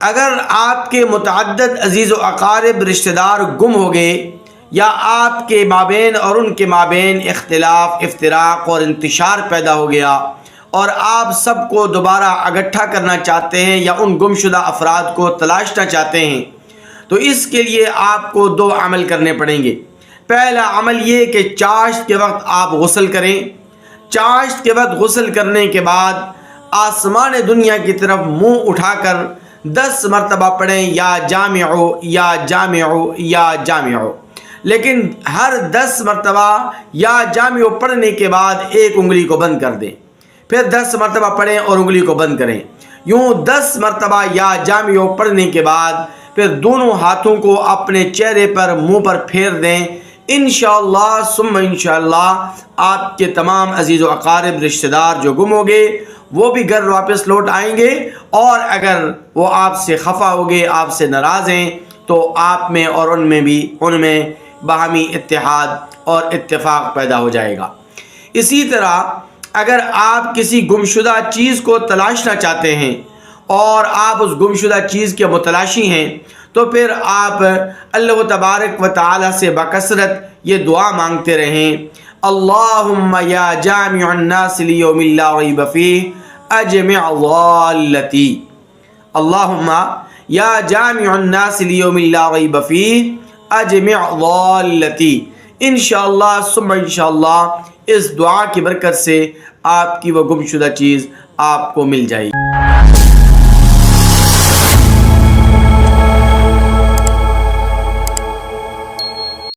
اگر آپ کے متعدد عزیز و اقارب رشتہ دار گم ہو گئے یا آپ کے مابین اور ان کے مابین اختلاف، افتراق اور انتشار پیدا ہو گیا اور آپ سب کو دوبارہ اکٹھا کرنا چاہتے ہیں یا ان گمشدہ افراد کو تلاشنا چاہتے ہیں، تو اس کے لیے آپ کو 2 عمل کرنے پڑیں گے۔ پہلا عمل یہ کہ چاشت کے وقت آپ غسل کریں۔ چاشت کے وقت غسل کرنے کے بعد آسمان دنیا کی طرف منہ اٹھا کر 10 مرتبہ پڑھیں یا جامعو یا جامعو یا جامعو، لیکن ہر 10 مرتبہ یا جامعو پڑھنے کے بعد ایک انگلی کو بند کر دیں، پھر 10 مرتبہ پڑھیں اور انگلی کو بند کریں۔ یوں 10 مرتبہ یا جامعو پڑھنے کے بعد پھر دونوں ہاتھوں کو اپنے چہرے پر، منہ پر پھیر دیں۔ انشاءاللہ ثم انشاءاللہ آپ کے تمام عزیز و اقارب رشتہ دار جو گم ہو گئے وہ بھی گھر واپس لوٹ آئیں گے، اور اگر وہ آپ سے خفا ہو گئے، آپ سے ناراض ہیں، تو آپ میں اور ان میں باہمی اتحاد اور اتفاق پیدا ہو جائے گا۔ اسی طرح اگر آپ کسی گمشدہ چیز کو تلاشنا چاہتے ہیں اور آپ اس گمشدہ چیز کے متلاشی ہیں، تو پھر آپ اللہ تبارک و تعالی سے بکثرت یہ دعا مانگتے رہیں: اللہم یا جامع الناس لیوم لا ریب فیہ اجمع ضالتی، اللہم یا جامع الناس لیوم لا ریب فیہ اجمع ضالتی۔ انشاءاللہ ثم انشاءاللہ اس دعا کی برکت سے آپ کی وہ گمشدہ چیز آپ کو مل جائے گی۔